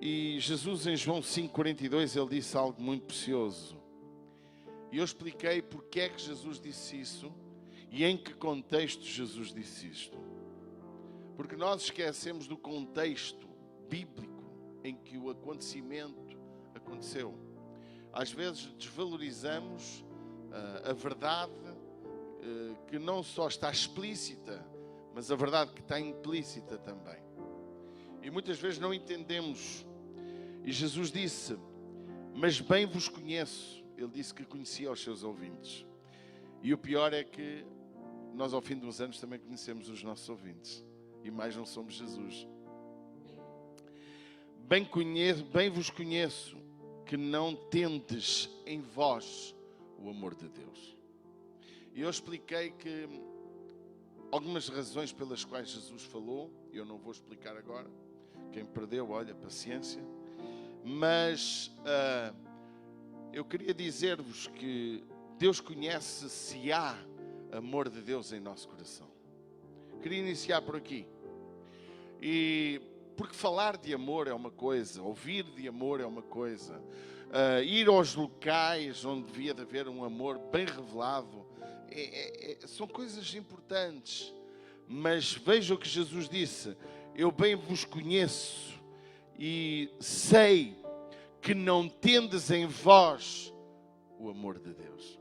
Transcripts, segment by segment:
E Jesus em João 5,42 ele disse algo muito precioso. E eu expliquei porque é que Jesus disse isso e em que contexto Jesus disse isto. Porque nós esquecemos do contexto bíblico em que o acontecimento aconteceu. Às vezes desvalorizamos a verdade que não só está explícita, mas a verdade que está implícita também. E muitas vezes não entendemos. E Jesus disse, mas bem vos conheço. Ele disse que conhecia os seus ouvintes. E o pior é que nós ao fim de uns anos também conhecemos os nossos ouvintes. E mais não somos Jesus. Bem vos conheço que não tendes em vós o amor de Deus. E eu expliquei que algumas razões pelas quais Jesus falou, eu não vou explicar agora. Quem perdeu, olha, paciência. Mas eu queria dizer-vos que Deus conhece se há amor de Deus em nosso coração. Queria iniciar por aqui. E porque falar de amor é uma coisa, ouvir de amor é uma coisa, ir aos locais onde devia de haver um amor bem revelado, são coisas importantes. Mas veja o que Jesus disse, eu bem vos conheço e sei que não tendes em vós o amor de Deus.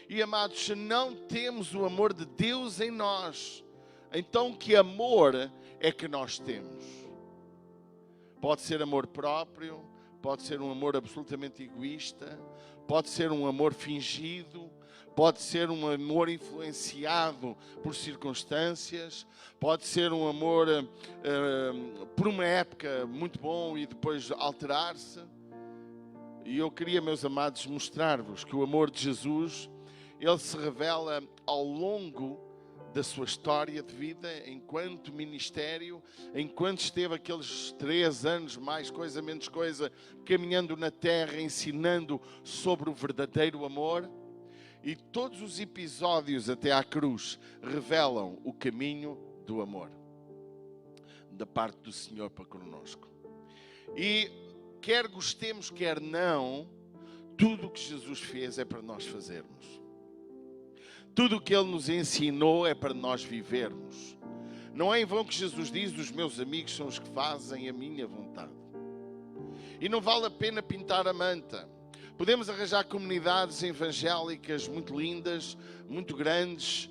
E amados, se não temos o amor de Deus em nós, então que amor é que nós temos? Pode ser amor próprio, pode ser um amor absolutamente egoísta, pode ser um amor fingido, pode ser um amor influenciado por circunstâncias, pode ser um amor por uma época muito bom e depois alterar-se. E eu queria, meus amados, mostrar-vos que o amor de Jesus, ele se revela ao longo da sua história de vida, enquanto ministério, enquanto esteve aqueles 3 anos, mais coisa, menos coisa, caminhando na terra, ensinando sobre o verdadeiro amor. E todos os episódios até à cruz revelam o caminho do amor da parte do Senhor para conosco. E quer gostemos, quer não, tudo o que Jesus fez é para nós fazermos. Tudo o que Ele nos ensinou é para nós vivermos. Não é em vão que Jesus diz, os meus amigos são os que fazem a minha vontade. E não vale a pena pintar a manta. Podemos arranjar comunidades evangélicas muito lindas, muito grandes,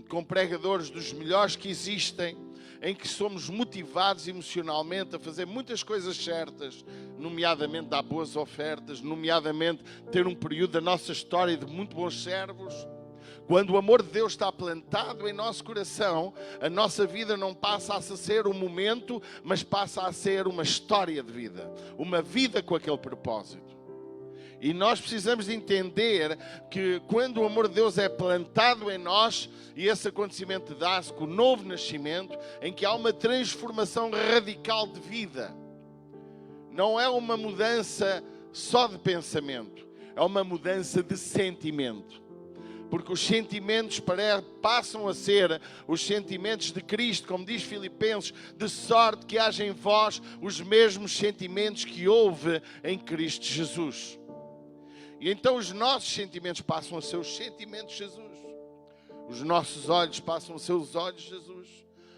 com pregadores dos melhores que existem, em que somos motivados emocionalmente a fazer muitas coisas certas, nomeadamente dar boas ofertas, nomeadamente ter um período da nossa história de muito bons servos. Quando o amor de Deus está plantado em nosso coração, a nossa vida não passa a ser um momento, mas passa a ser uma história de vida, uma vida com aquele propósito. E nós precisamos de entender que quando o amor de Deus é plantado em nós, e esse acontecimento dá-se com o novo nascimento, em que há uma transformação radical de vida. Não é uma mudança só de pensamento, é uma mudança de sentimento. Porque os sentimentos passam a ser os sentimentos de Cristo, como diz Filipenses, de sorte que haja em vós os mesmos sentimentos que houve em Cristo Jesus. E então os nossos sentimentos passam a ser os sentimentos de Jesus. Os nossos olhos passam a ser os olhos de Jesus.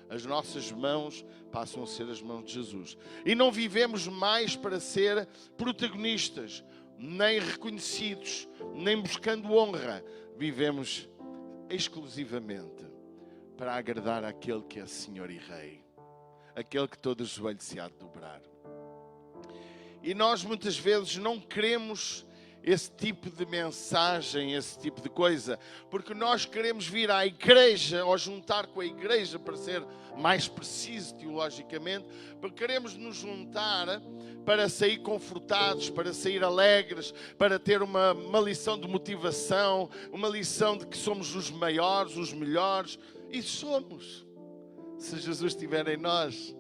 As nossas mãos passam a ser as mãos de Jesus. E não vivemos mais para ser protagonistas, nem reconhecidos, nem buscando honra. Vivemos exclusivamente para agradar aquele que é Senhor e Rei. Aquele que todo joelho se há de dobrar. E nós muitas vezes não queremos esse tipo de mensagem, esse tipo de coisa, porque nós queremos vir à igreja ou juntar com a igreja, para ser mais preciso teologicamente, porque queremos nos juntar para sair confortados, para sair alegres, para ter uma lição de motivação, uma lição de que somos os maiores, os melhores, e somos, se Jesus estiver em nós.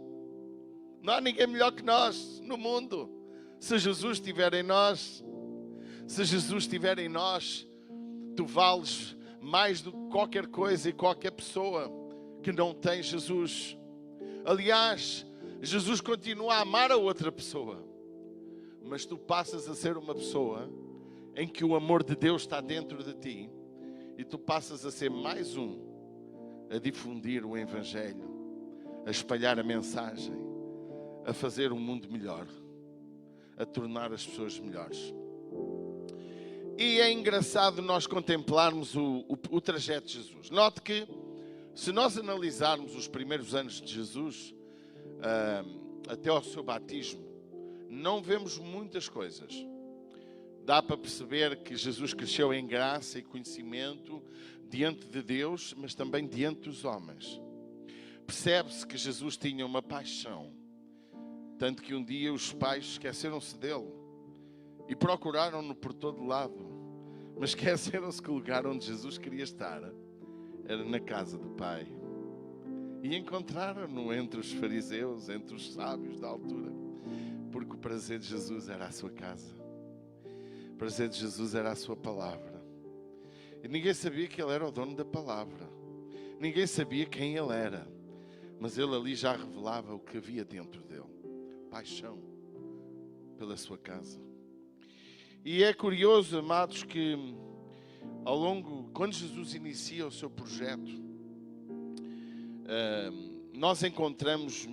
Não há ninguém melhor que nós no mundo. Se Jesus estiver em nós, se Jesus estiver em nós, tu vales mais do que qualquer coisa e qualquer pessoa que não tem Jesus. Aliás, Jesus continua a amar a outra pessoa. mas tu passas a ser uma pessoa em que o amor de Deus está dentro de ti e tu passas a ser mais um a difundir o Evangelho, a espalhar a mensagem, a fazer um mundo melhor, a tornar as pessoas melhores. E é engraçado nós contemplarmos o trajeto de Jesus. Note que, se nós analisarmos os primeiros anos de Jesus, até ao seu batismo, não vemos muitas coisas. Dá para perceber que Jesus cresceu em graça e conhecimento diante de Deus, mas também diante dos homens. Percebe-se que Jesus tinha uma paixão, tanto que um dia os pais esqueceram-se dele e procuraram-no por todo lado, mas esqueceram-se que o lugar onde Jesus queria estar era na casa do Pai. E encontraram-no entre os fariseus, entre os sábios da altura, porque o prazer de Jesus era a sua casa, o prazer de Jesus era a sua palavra. E ninguém sabia que ele era o dono da palavra, ninguém sabia quem ele era, mas ele ali já revelava o que havia dentro dele: paixão pela sua casa. E é curioso, amados, que ao longo, quando Jesus inicia o seu projeto, nós encontramos,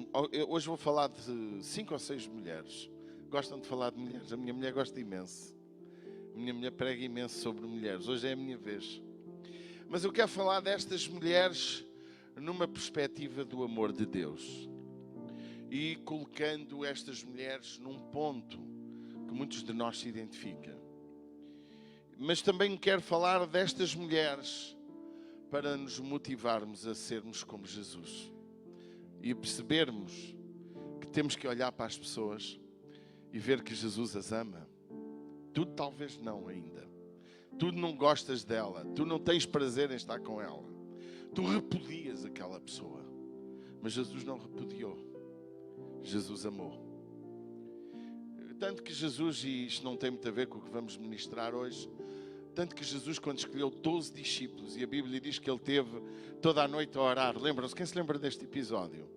hoje vou falar de 5 ou 6 mulheres. Gostam de falar de mulheres? A minha mulher gosta imenso. A minha mulher prega imenso sobre mulheres. Hoje é a minha vez. Mas eu quero falar destas mulheres numa perspectiva do amor de Deus. E colocando estas mulheres num ponto que muitos de nós se identificam. Mas também quero falar destas mulheres para nos motivarmos a sermos como Jesus. E a percebermos que temos que olhar para as pessoas e ver que Jesus as ama. Tu talvez não ainda. Tu não gostas dela. Tu não tens prazer em estar com ela. Tu repudias aquela pessoa. Mas Jesus não repudiou. Jesus amou. Tanto que Jesus, e isto não tem muito a ver com o que vamos ministrar hoje, tanto que Jesus, quando escolheu 12 discípulos, e a Bíblia diz que ele teve toda a noite a orar. Lembram-se? Quem se lembra deste episódio?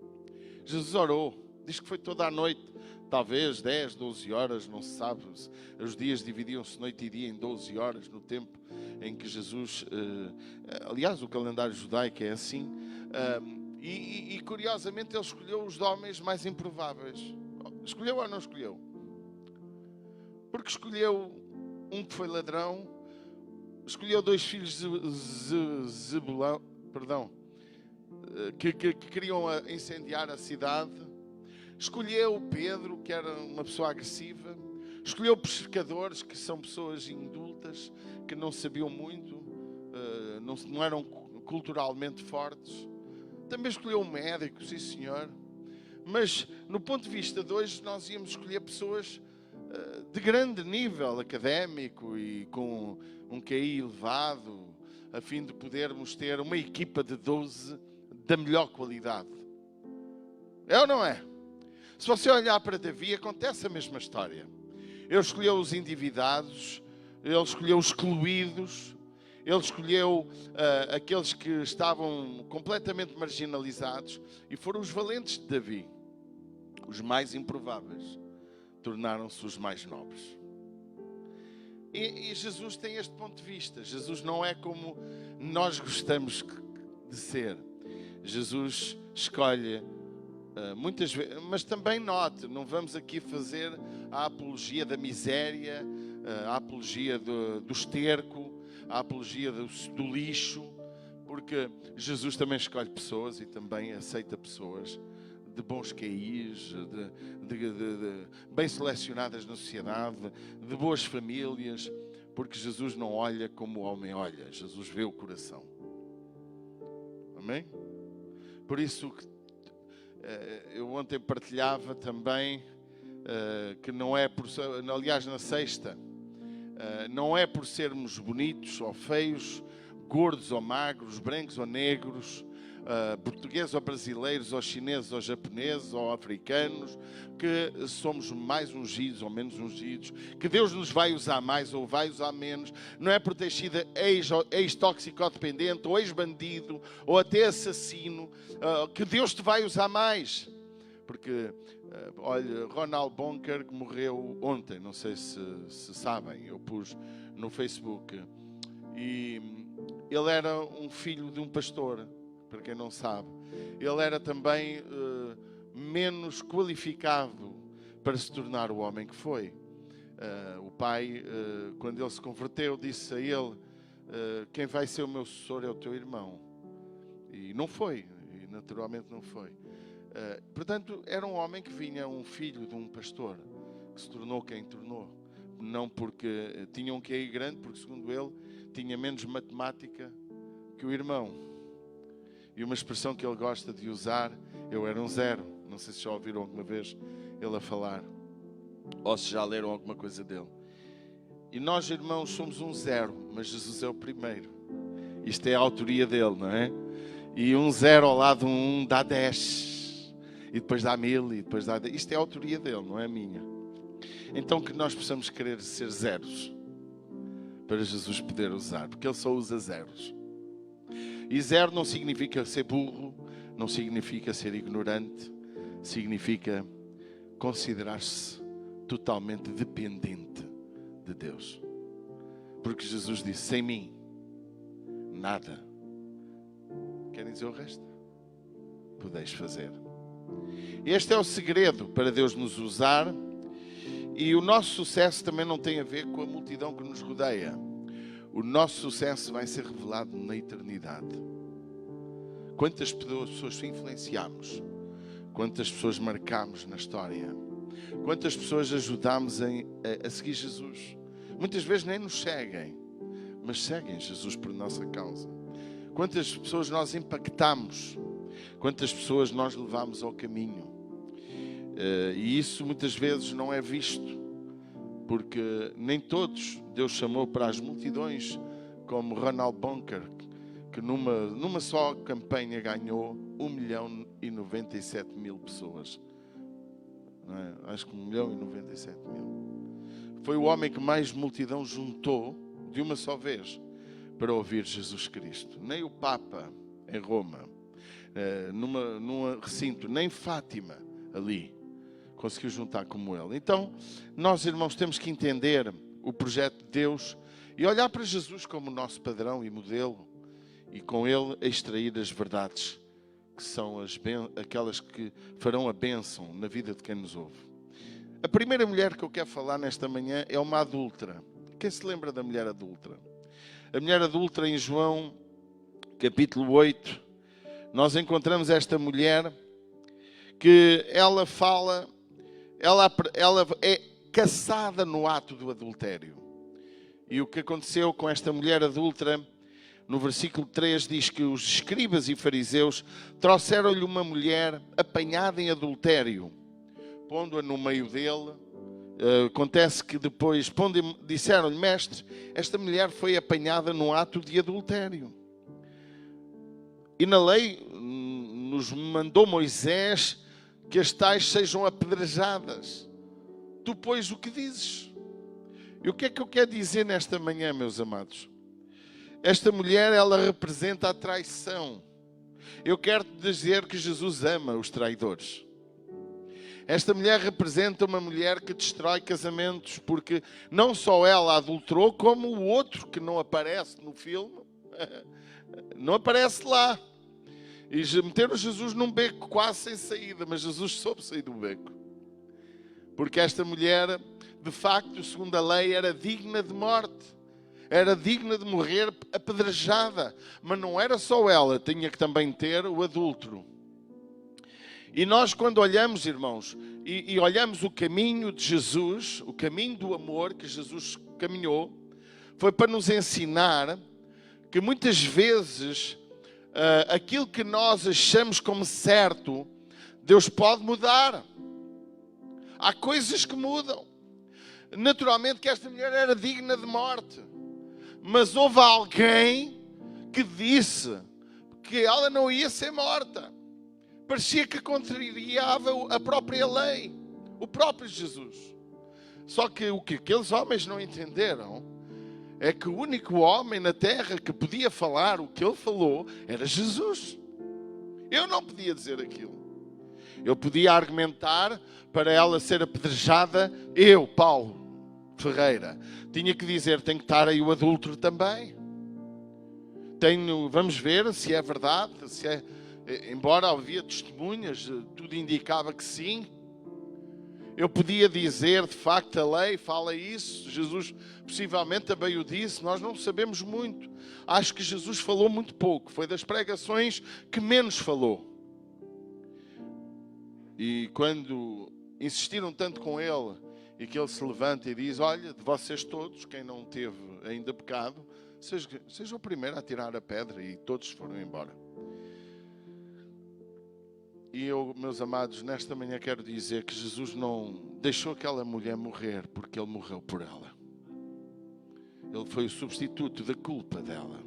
Jesus orou. Diz que foi toda a noite, talvez 10, 12 horas, não se sabe. Os dias dividiam-se noite e dia em 12 horas, no tempo em que Jesus... aliás, o calendário judaico é assim. E curiosamente ele escolheu os homens mais improváveis. Escolheu ou não escolheu? Porque escolheu um que foi ladrão, escolheu 2 filhos de Zebulão, que queriam incendiar a cidade, escolheu Pedro, que era uma pessoa agressiva, escolheu pescadores, que são pessoas indultas, que não sabiam muito, não eram culturalmente fortes, também escolheu médicos, sim senhor, mas no ponto de vista de hoje nós íamos escolher pessoas de grande nível académico e com um QI elevado, a fim de podermos ter uma equipa de 12 da melhor qualidade. É ou não é? Se você olhar para Davi, acontece a mesma história. Ele escolheu os endividados, ele escolheu os excluídos, ele escolheu aqueles que estavam completamente marginalizados, e foram os valentes de Davi, os mais improváveis. Tornaram-se os mais nobres. E Jesus tem este ponto de vista. Jesus não é como nós gostamos de ser. Jesus escolhe muitas vezes, mas também note, não vamos aqui fazer a apologia da miséria, a apologia do esterco, a apologia do lixo, porque Jesus também escolhe pessoas e também aceita pessoas de bons QIs, de bem selecionadas na sociedade, de boas famílias, porque Jesus não olha como o homem olha, Jesus vê o coração. Amém? Por isso, eu ontem partilhava também que não é por, aliás na sexta, não é por sermos bonitos ou feios, gordos ou magros, brancos ou negros, portugueses ou brasileiros, ou chineses ou japoneses ou africanos, que somos mais ungidos ou menos ungidos, que Deus nos vai usar mais ou vai usar menos. Não é por ter sido ex-toxicodependente ou ex-bandido ou até assassino que Deus te vai usar mais, porque Olha, Ronald Bonker, que morreu ontem, não sei se sabem, eu pus no Facebook. E ele era um filho de um pastor, para quem não sabe. Ele era também menos qualificado para se tornar o homem que foi. O pai, quando ele se converteu, disse a ele: quem vai ser o meu sucessor é o teu irmão. E não foi, e naturalmente não foi. Portanto, era um homem que vinha, um filho de um pastor, que se tornou quem tornou. Não porque tinha um QI grande, porque segundo ele tinha menos matemática que o irmão. E uma expressão que ele gosta de usar: eu era um zero. Não sei se já ouviram alguma vez ele a falar, ou se já leram alguma coisa dele. E nós, irmãos, somos um zero, mas Jesus é o primeiro. Isto é a autoria dele, não é? E um zero ao lado de um dá 10, e depois dá 1000, e depois dá 10. Isto é a autoria dele, não é a minha. Então que nós possamos querer ser zeros para Jesus poder usar, porque ele só usa zeros. E zero não significa ser burro, não significa ser ignorante, significa considerar-se totalmente dependente de Deus. Porque Jesus disse: sem mim, nada. Querem dizer o resto? Podeis fazer. Este é o segredo para Deus nos usar. E o nosso sucesso também não tem a ver com a multidão que nos rodeia. O nosso sucesso vai ser revelado na eternidade. Quantas pessoas influenciamos? Quantas pessoas marcamos na história? Quantas pessoas ajudamos a seguir Jesus? Muitas vezes nem nos seguem, mas seguem Jesus por nossa causa. Quantas pessoas nós impactamos? Quantas pessoas nós levamos ao caminho? E isso muitas vezes não é visto, porque nem todos Deus chamou para as multidões, como Ronald Bonker, que numa só campanha ganhou 1.097.000 pessoas. Não é? Acho que 1.097.000. Foi o homem que mais multidão juntou de uma só vez para ouvir Jesus Cristo. Nem o Papa em Roma, num recinto, nem Fátima ali conseguiu juntar como ele. Então, nós, irmãos, temos que entender o projeto de Deus e olhar para Jesus como nosso padrão e modelo, e com ele extrair as verdades que são aquelas que farão a bênção na vida de quem nos ouve. A primeira mulher que eu quero falar nesta manhã é uma adúltera. Quem se lembra da mulher adúltera? A mulher adúltera, em João, capítulo 8, nós encontramos esta mulher que ela é caçada no ato do adultério. E o que aconteceu com esta mulher adúltera, no versículo 3 diz que os escribas e fariseus trouxeram-lhe uma mulher apanhada em adultério, pondo-a no meio dele. Acontece que depois disseram-lhe: mestre, esta mulher foi apanhada no ato de adultério. E na lei nos mandou Moisés que as tais sejam apedrejadas. Tu, pois, o que dizes? E o que é que eu quero dizer nesta manhã, meus amados? Esta mulher, ela representa a traição. Eu quero te dizer que Jesus ama os traidores. Esta mulher representa uma mulher que destrói casamentos, porque não só ela adulterou, como o outro que não aparece no filme, não aparece lá. E meteram Jesus num beco quase sem saída, mas Jesus soube sair do beco. Porque esta mulher, de facto, segundo a lei, era digna de morte. Era digna de morrer apedrejada. Mas não era só ela, tinha que também ter o adúltero. E nós, quando olhamos, irmãos, e olhamos o caminho de Jesus, o caminho do amor que Jesus caminhou, foi para nos ensinar que muitas vezes aquilo que nós achamos como certo, Deus pode mudar. Há coisas que mudam. Naturalmente que esta mulher era digna de morte, mas houve alguém que disse que ela não ia ser morta. Parecia que contrariava a própria lei, o próprio Jesus. Só que o que aqueles homens não entenderam é que o único homem na terra que podia falar o que ele falou era Jesus. Eu não podia dizer aquilo. Eu podia argumentar para ela ser apedrejada, eu, Paulo Ferreira. Tinha que dizer, tem que estar aí o adúltero também. Vamos ver se é verdade, embora havia testemunhas, tudo indicava que sim. Eu podia dizer, de facto, a lei fala isso, Jesus possivelmente também o disse, nós não sabemos muito. Acho que Jesus falou muito pouco, foi das pregações que menos falou. E quando insistiram tanto com ele, e que ele se levanta e diz, olha, de vocês todos, quem não teve ainda pecado, seja o primeiro a tirar a pedra, e todos foram embora. E eu, meus amados, nesta manhã quero dizer que Jesus não deixou aquela mulher morrer porque Ele morreu por ela. Ele foi o substituto da culpa dela.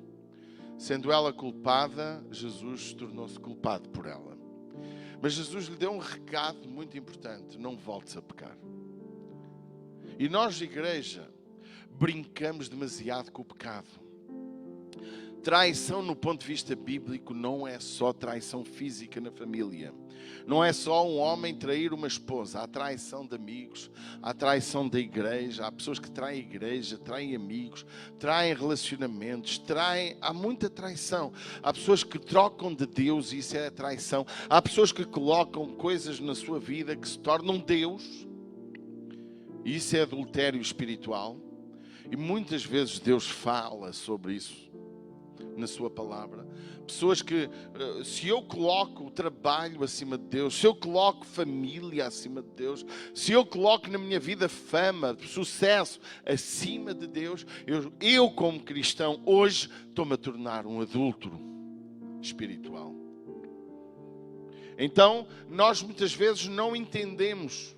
Sendo ela culpada, Jesus tornou-se culpado por ela. Mas Jesus lhe deu um recado muito importante: não voltes a pecar. E nós, igreja, brincamos demasiado com o pecado. Traição, no ponto de vista bíblico, não é só traição física na família. Não é só um homem trair uma esposa. Há traição de amigos, há traição da igreja. Há pessoas que traem a igreja, traem amigos, traem relacionamentos, há muita traição. Há pessoas que trocam de Deus e isso é traição. Há pessoas que colocam coisas na sua vida que se tornam Deus. E isso é adultério espiritual. E muitas vezes Deus fala sobre isso na sua palavra. Pessoas que, se eu coloco o trabalho acima de Deus, se eu coloco família acima de Deus, se eu coloco na minha vida fama, sucesso acima de Deus, eu como cristão hoje estou-me a tornar um adúltero espiritual. Então nós muitas vezes não entendemos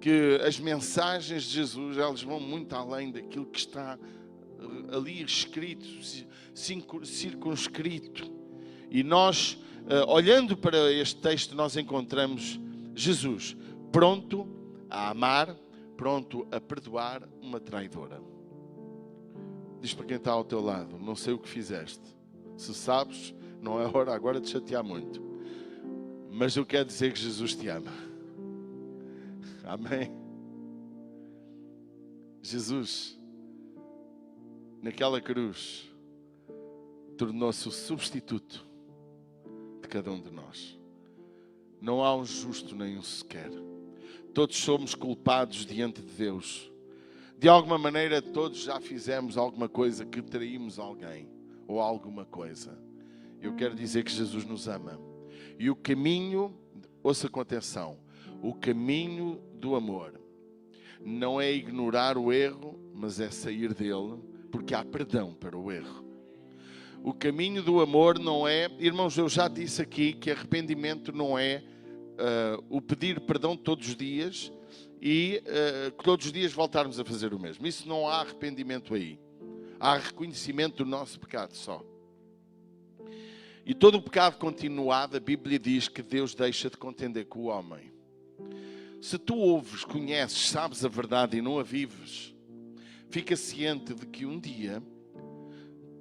que as mensagens de Jesus, elas vão muito além daquilo que está ali escrito, circunscrito. E nós, olhando para este texto, nós encontramos Jesus pronto a amar, pronto a perdoar uma traidora. Diz para quem está ao teu lado, não sei o que fizeste. Se sabes, não é hora agora de chatear muito. Mas eu quero dizer que Jesus te ama. Amém? Jesus, naquela cruz, tornou-se o substituto de cada um de nós. Não há um justo nem um sequer. Todos somos culpados diante de Deus. De alguma maneira, todos já fizemos alguma coisa que traímos alguém ou alguma coisa. Eu quero dizer que Jesus nos ama. E o caminho, ouça com atenção, o caminho do amor não é ignorar o erro, mas é sair dele, porque há perdão para o erro. O caminho do amor não é... Irmãos, eu já disse aqui que arrependimento não é o pedir perdão todos os dias e todos os dias voltarmos a fazer o mesmo. Isso não há arrependimento aí. Há reconhecimento do nosso pecado só. E todo o pecado continuado, a Bíblia diz que Deus deixa de contender com o homem. Se tu ouves, conheces, sabes a verdade e não a vives, fica ciente de que um dia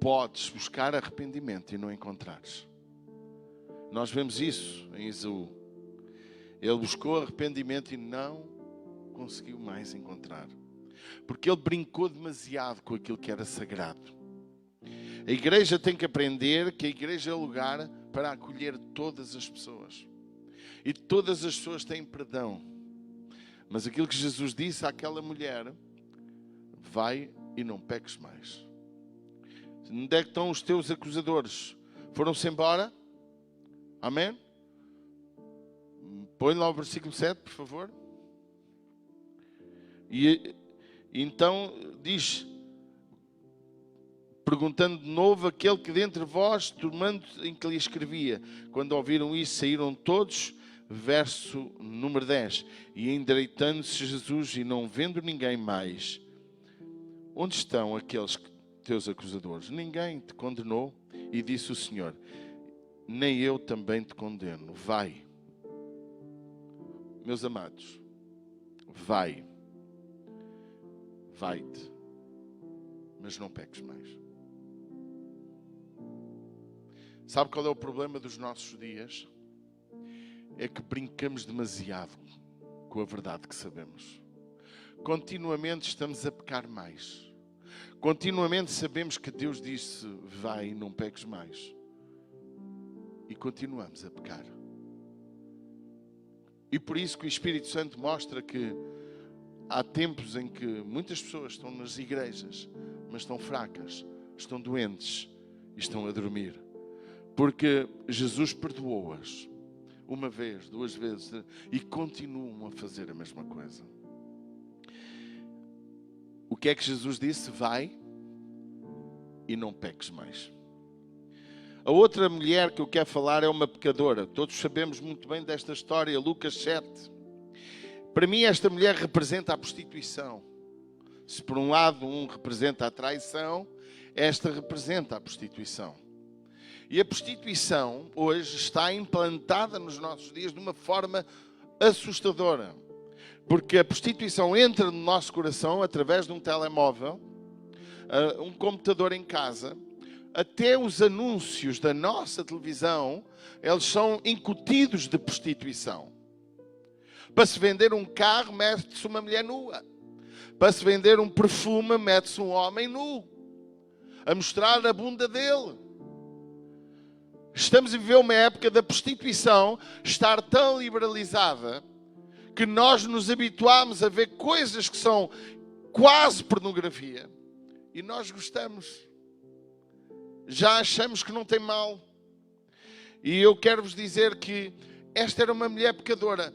podes buscar arrependimento e não encontrares. Nós vemos isso em Esaú. Ele buscou arrependimento e não conseguiu mais encontrar. Porque ele brincou demasiado com aquilo que era sagrado. A igreja tem que aprender que a igreja é lugar para acolher todas as pessoas. E todas as pessoas têm perdão. Mas aquilo que Jesus disse àquela mulher, vai e não peques mais. Onde é que estão os teus acusadores? Foram-se embora? Amém? Põe lá o versículo 7, por favor. E então diz, perguntando de novo aquele que dentre vós, tomando em que lhe escrevia. Quando ouviram isso, saíram todos. Verso número 10. E endireitando-se Jesus e não vendo ninguém mais, onde estão aqueles teus acusadores? Ninguém te condenou? E disse o Senhor, nem eu também te condeno. Vai. Meus amados, vai. Vai-te. Mas não peques mais. Sabe qual é o problema dos nossos dias? é que brincamos demasiado com a verdade que sabemos. Continuamente estamos a pecar mais. Continuamente sabemos que Deus disse, vai e não peques mais. E continuamos a pecar. E por isso que o Espírito Santo mostra que há tempos em que muitas pessoas estão nas igrejas, mas estão fracas, estão doentes e estão a dormir. Porque Jesus perdoou-as uma vez, duas vezes, e continuam a fazer a mesma coisa. O que é que Jesus disse? Vai e não peques mais. A outra mulher que eu quero falar é uma pecadora. Todos sabemos muito bem desta história, Lucas 7. Para mim esta mulher representa a prostituição. Se por um lado representa a traição, esta representa a prostituição. E a prostituição hoje está implantada nos nossos dias de uma forma assustadora. Porque a prostituição entra no nosso coração através de um telemóvel, um computador em casa. Até os anúncios da nossa televisão, eles são incutidos de prostituição. Para se vender um carro, mete-se uma mulher nua. Para se vender um perfume, mete-se um homem nu, a mostrar a bunda dele. Estamos a viver uma época da prostituição estar tão liberalizada que nós nos habituamos a ver coisas que são quase pornografia e nós gostamos. Já achamos que não tem mal. E eu quero-vos dizer que esta era uma mulher pecadora.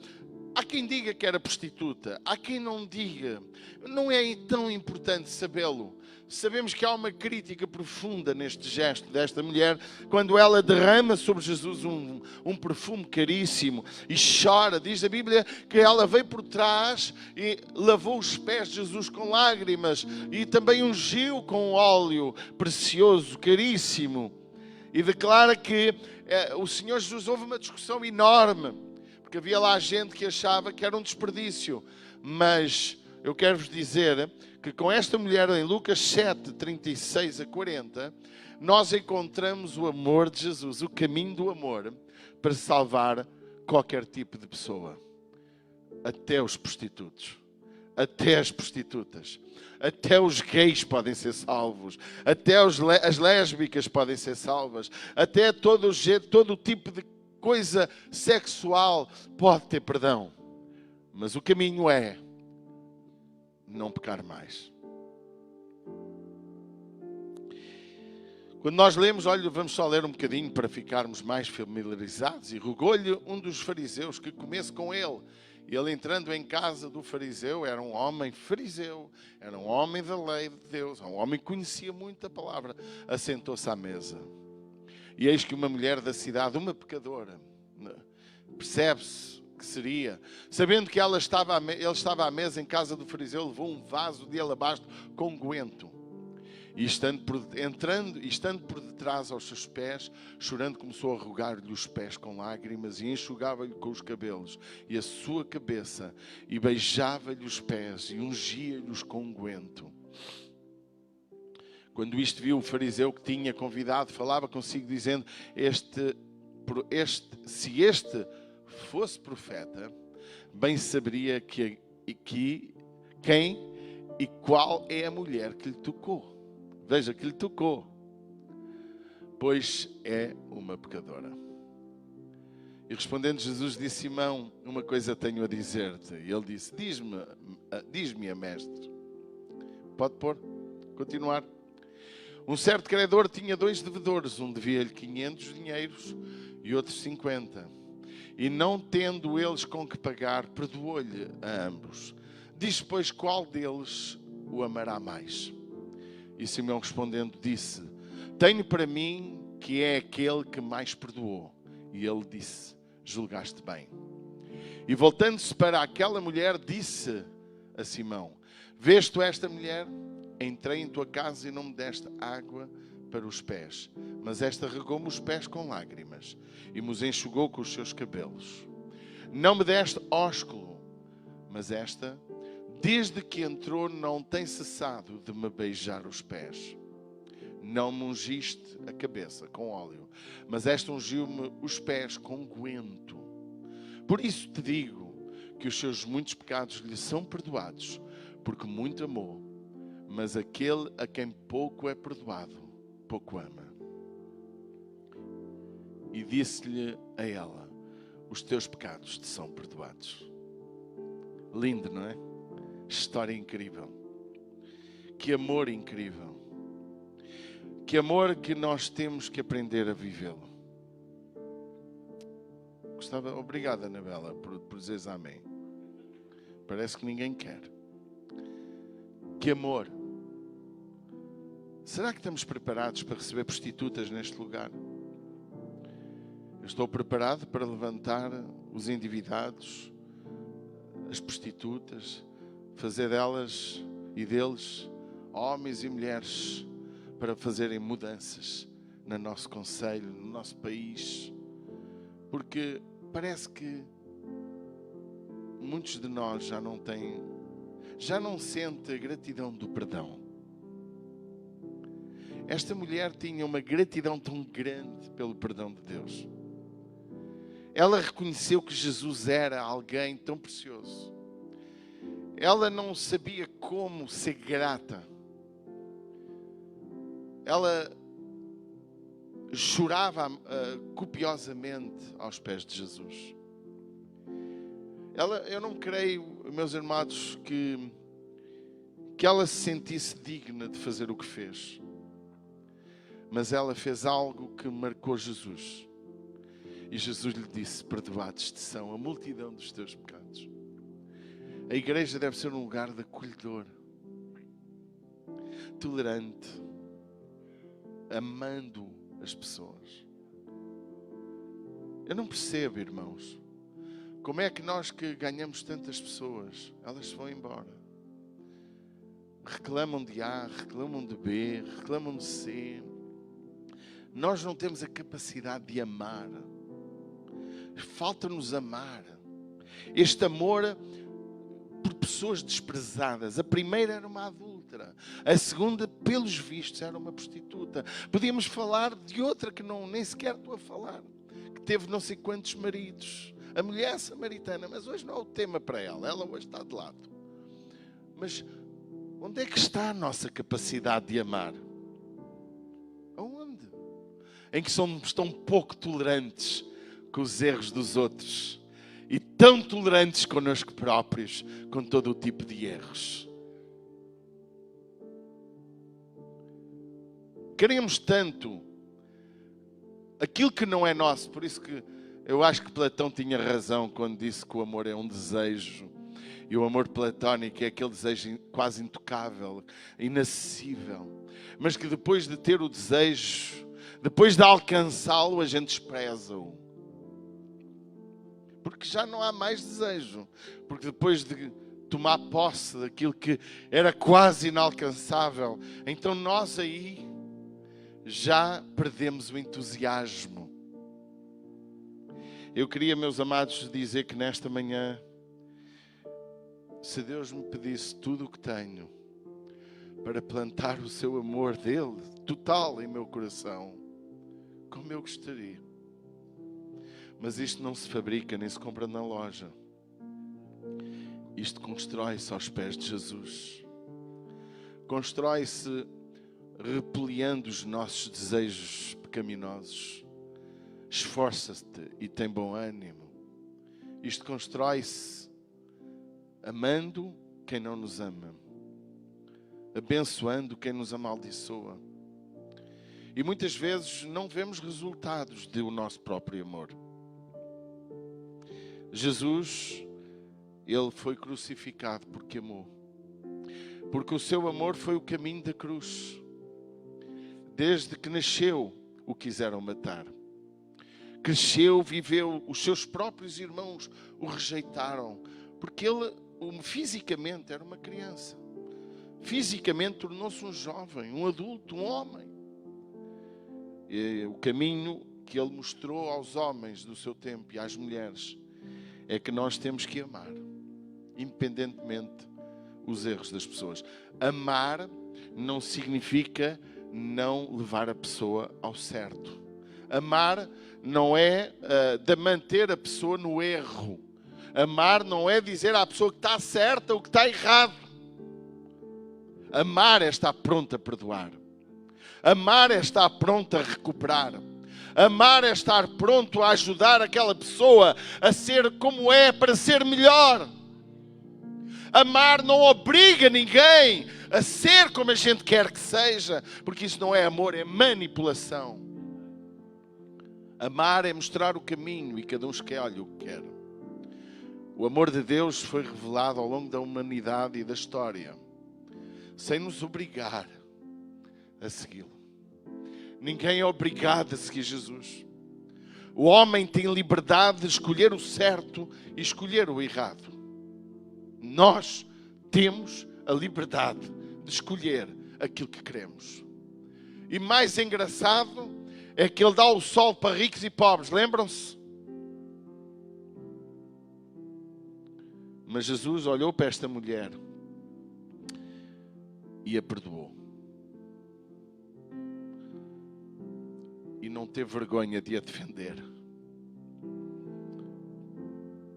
Há quem diga que era prostituta, há quem não diga. Não é tão importante sabê-lo. Sabemos que há uma crítica profunda neste gesto desta mulher, quando ela derrama sobre Jesus um perfume caríssimo e chora. Diz a Bíblia que ela veio por trás e lavou os pés de Jesus com lágrimas e também ungiu com óleo precioso, caríssimo. E declara que o Senhor Jesus, houve uma discussão enorme, porque havia lá gente que achava que era um desperdício. Mas eu quero-vos dizer que com esta mulher em Lucas 7, 36 a 40, nós encontramos o amor de Jesus, o caminho do amor para salvar qualquer tipo de pessoa. Até os prostitutos, até as prostitutas, até os gays podem ser salvos, até as lésbicas podem ser salvas, até todo o tipo de coisa sexual pode ter perdão. Mas o caminho é não pecar mais. Quando nós lemos, olha, vamos só ler um bocadinho para ficarmos mais familiarizados. E rogou-lhe um dos fariseus que comesse com ele. Ele, entrando em casa do fariseu, era um homem fariseu, era um homem da lei de Deus, um homem que conhecia muito a palavra, assentou-se à mesa. E eis que uma mulher da cidade, uma pecadora, percebe-se que seria, sabendo que ele estava à mesa em casa do fariseu, levou um vaso de alabastro com unguento. E estando por detrás aos seus pés, chorando, começou a rogar-lhe os pés com lágrimas e enxugava-lhe com os cabelos e a sua cabeça e beijava-lhe os pés e ungia-lhes com unguento. Quando isto viu o fariseu que tinha convidado, falava consigo dizendo, se este fosse profeta, bem saberia quem e qual é a mulher que lhe tocou. Veja, que lhe tocou, pois é uma pecadora. E respondendo Jesus disse, Simão, uma coisa tenho a dizer-te. E ele disse, diz-me a mestre. Pode pôr? Continuar. Um certo credor tinha 2 devedores, um devia-lhe 500 dinheiros e outro 50. E não tendo eles com que pagar, perdoou-lhe a ambos. Diz, pois, qual deles o amará mais? E Simão respondendo disse, tenho para mim que é aquele que mais perdoou. E ele disse, julgaste bem. E voltando-se para aquela mulher, disse a Simão, vês tu esta mulher? Entrei em tua casa e não me deste água para os pés, mas esta regou-me os pés com lágrimas e me os enxugou com os seus cabelos. Não me deste ósculo, mas esta, desde que entrou, não tem cessado de me beijar os pés. Não me ungiste a cabeça com óleo, mas esta ungiu-me os pés com unguento. Por isso te digo que os seus muitos pecados lhe são perdoados, porque muito amou. Mas aquele a quem pouco é perdoado, pouco ama. E disse-lhe a ela: os teus pecados te são perdoados. Lindo, não é? História incrível. Que amor incrível. Que amor que nós temos que aprender a vivê-lo. Obrigado, Anabela, por dizeres amém. Parece que ninguém quer. Que amor. Será que estamos preparados para receber prostitutas neste lugar? Eu estou preparado para levantar os endividados, as prostitutas, fazer delas e deles homens e mulheres para fazerem mudanças no nosso concelho, no nosso país. Porque parece que muitos de nós já não sentem a gratidão do perdão. Esta mulher tinha uma gratidão tão grande pelo perdão de Deus. Ela reconheceu que Jesus era alguém tão precioso. Ela não sabia como ser grata. Ela chorava copiosamente aos pés de Jesus. Eu não creio, meus irmãos, que ela se sentisse digna de fazer o que fez. Mas ela fez algo que marcou Jesus. E Jesus lhe disse: perdoados te são a multidão dos teus pecados. A igreja deve ser um lugar de acolhedor, tolerante, amando as pessoas. Eu não percebo, irmãos, como é que nós que ganhamos tantas pessoas, elas vão embora. Reclamam de A, reclamam de B, reclamam de C. Nós não temos a capacidade de amar. Falta-nos amar. Este amor por pessoas desprezadas. A primeira era uma adúltera. A segunda, pelos vistos, era uma prostituta. Podíamos falar de outra que nem sequer estou a falar. Que teve não sei quantos maridos. A mulher samaritana. Mas hoje não é o tema para ela. Ela hoje está de lado. Mas onde é que está a nossa capacidade de amar? Aonde? Em que somos tão pouco tolerantes com os erros dos outros e tão tolerantes connosco próprios com todo o tipo de erros. Queremos tanto aquilo que não é nosso. Por isso que eu acho que Platão tinha razão quando disse que o amor é um desejo. E o amor platónico é aquele desejo quase intocável, inacessível. Mas que depois de ter o desejo, depois de alcançá-lo, a gente despreza-o. Porque já não há mais desejo. Porque depois de tomar posse daquilo que era quase inalcançável, então nós aí já perdemos o entusiasmo. Eu queria, meus amados, dizer que nesta manhã, se Deus me pedisse tudo o que tenho para plantar o seu amor dele, total em meu coração, como eu gostaria. Mas isto não se fabrica nem se compra na loja. Isto constrói-se aos pés de Jesus. Constrói-se repelindo os nossos desejos pecaminosos. Esforça-te e tem bom ânimo. Isto constrói-se amando quem não nos ama, abençoando quem nos amaldiçoa. E muitas vezes não vemos resultados do nosso próprio amor. Jesus, ele foi crucificado porque amou. Porque o seu amor foi o caminho da cruz. Desde que nasceu, o quiseram matar. Cresceu, viveu, os seus próprios irmãos o rejeitaram. Porque ele, fisicamente, era uma criança. Fisicamente tornou-se um jovem, um adulto, um homem. E o caminho que ele mostrou aos homens do seu tempo e às mulheres é que nós temos que amar, independentemente dos erros das pessoas. Amar não significa não levar a pessoa ao certo. Amar não é de manter a pessoa no erro. Amar não é dizer à pessoa que está certa ou que está errado. Amar é estar pronto a perdoar. Amar é estar pronto a recuperar. Amar é estar pronto a ajudar aquela pessoa a ser como é para ser melhor. Amar não obriga ninguém a ser como a gente quer que seja, porque isso não é amor, é manipulação. Amar é mostrar o caminho e cada um escolhe o que quer. O amor de Deus foi revelado ao longo da humanidade e da história, sem nos obrigar a segui-lo. Ninguém é obrigado a seguir Jesus. O homem tem liberdade de escolher o certo e escolher o errado. Nós temos a liberdade de escolher aquilo que queremos. E mais engraçado é que Ele dá o sol para ricos e pobres, lembram-se? Mas Jesus olhou para esta mulher e a perdoou. E não teve vergonha de a defender.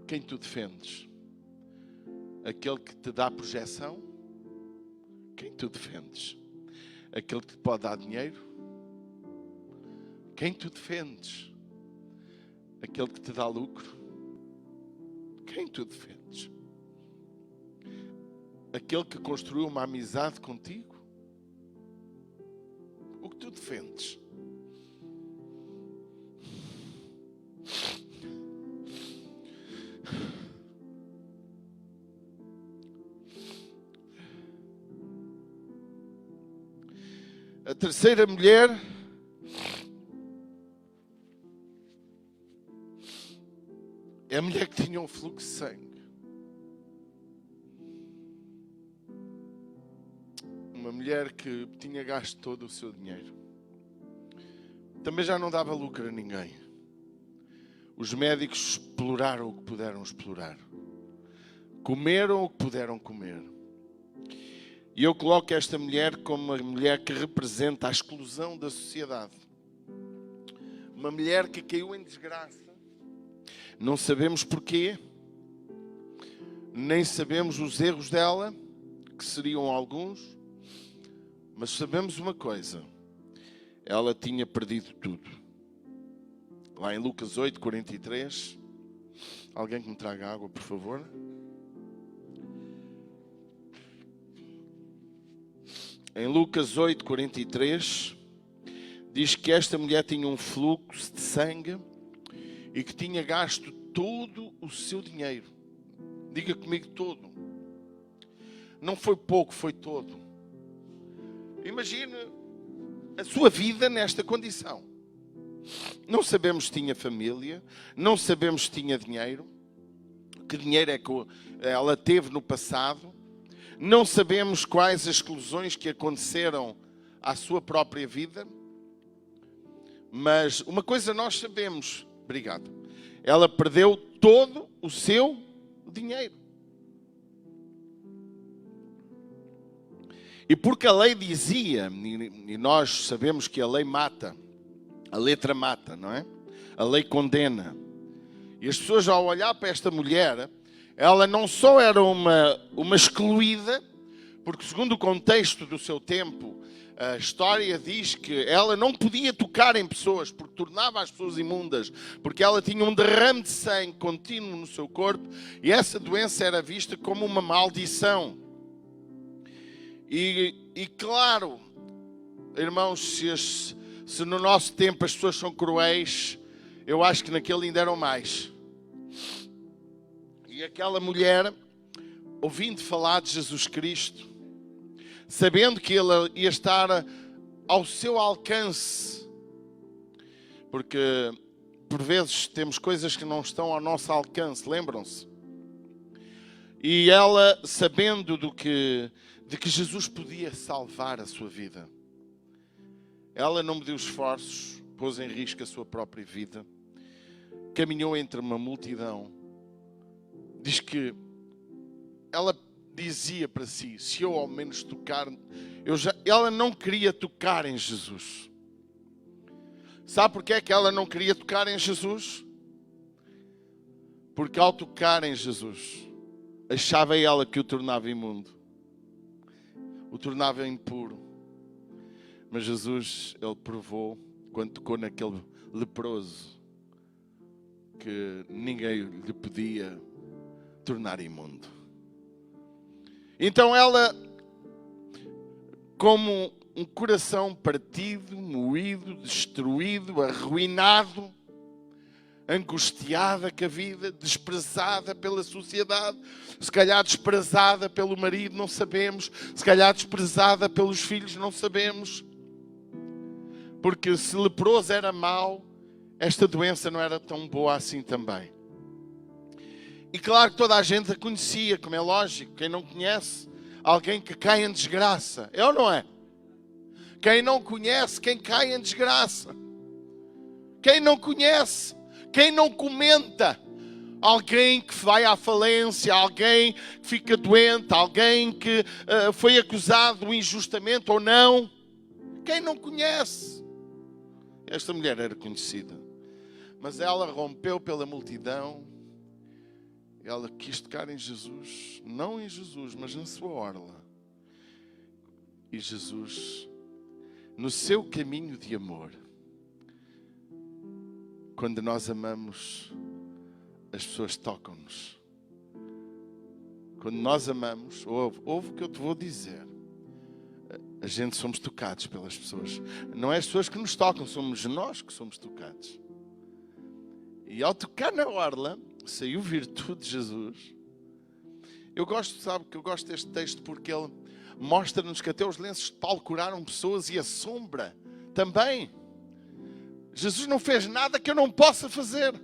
Quem tu defendes? Aquele que te dá projeção? Quem tu defendes? Aquele que te pode dar dinheiro? Quem tu defendes? Aquele que te dá lucro? Quem tu defendes? Aquele que construiu uma amizade contigo? O que tu defendes? A terceira mulher é a mulher que tinha um fluxo de sangue. Uma mulher que tinha gasto todo o seu dinheiro. Também já não dava lucro a ninguém. Os médicos exploraram o que puderam explorar. Comeram o que puderam comer. E eu coloco esta mulher como uma mulher que representa a exclusão da sociedade. Uma mulher que caiu em desgraça. Não sabemos porquê. Nem sabemos os erros dela, que seriam alguns. Mas sabemos uma coisa. Ela tinha perdido tudo. Lá em Lucas 8, 43. Alguém que me traga água, por favor. Em Lucas 8, 43, diz que esta mulher tinha um fluxo de sangue e que tinha gasto todo o seu dinheiro. Diga comigo, todo. Não foi pouco, foi todo. Imagine a sua vida nesta condição. Não sabemos se tinha família, não sabemos se tinha dinheiro, que dinheiro é que ela teve no passado. Não sabemos quais as exclusões que aconteceram à sua própria vida. Mas uma coisa nós sabemos. Obrigado. Ela perdeu todo o seu dinheiro. E porque a lei dizia, e nós sabemos que a lei mata, a letra mata, não é? A lei condena. E as pessoas, ao olhar para esta mulher, ela não só era uma excluída, porque segundo o contexto do seu tempo, a história diz que ela não podia tocar em pessoas, porque tornava as pessoas imundas, porque ela tinha um derrame de sangue contínuo no seu corpo, e essa doença era vista como uma maldição. E claro, irmãos, se no nosso tempo as pessoas são cruéis, eu acho que naquele ainda eram mais. E aquela mulher, ouvindo falar de Jesus Cristo, sabendo que Ele ia estar ao seu alcance, porque por vezes temos coisas que não estão ao nosso alcance, lembram-se? E ela, sabendo de que Jesus podia salvar a sua vida, ela não mediu esforços, pôs em risco a sua própria vida, caminhou entre uma multidão. Diz que ela dizia para si, se eu ao menos tocar... Ela não queria tocar em Jesus. Sabe porque é que ela não queria tocar em Jesus? Porque ao tocar em Jesus, achava ela que o tornava imundo, o tornava impuro. Mas Jesus, ele provou, quando tocou naquele leproso, que ninguém lhe podia tornar imundo. Então ela, como um coração partido, moído, destruído, arruinado, angustiada com a vida, desprezada pela sociedade, se calhar desprezada pelo marido, não sabemos, se calhar desprezada pelos filhos, não sabemos, porque se leproso era mau, esta doença não era tão boa assim também. E claro que toda a gente a conhecia, como é lógico. Quem não conhece alguém que cai em desgraça, é ou não é? Quem não conhece quem cai em desgraça? Quem não conhece? Quem não comenta? Alguém que vai à falência, alguém que fica doente, alguém que foi acusado injustamente ou não. Quem não conhece? Esta mulher era conhecida, mas ela rompeu pela multidão. Ela quis tocar em Jesus, não em Jesus, mas na sua orla. E Jesus, no seu caminho de amor, quando nós amamos, as pessoas tocam-nos. Quando nós amamos, ouve o que eu te vou dizer. A gente somos tocados pelas pessoas. Não é as pessoas que nos tocam, somos nós que somos tocados. E ao tocar na orla, saiu virtude de Jesus. Eu gosto deste texto porque ele mostra-nos que até os lenços de Paulo curaram pessoas e a sombra também. Jesus não fez nada que eu não possa fazer.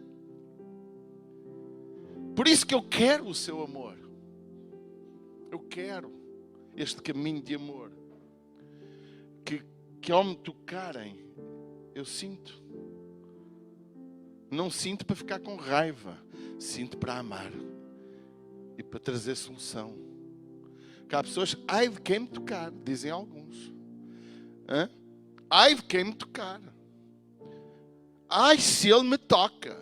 Por isso que eu quero o seu amor. Eu quero este caminho de amor. Que ao me tocarem, eu sinto. Não sinto para ficar com raiva. Sinto para amar. E para trazer solução. Que há pessoas, ai de quem me tocar, dizem alguns. Hã? Ai de quem me tocar. Ai se ele me toca.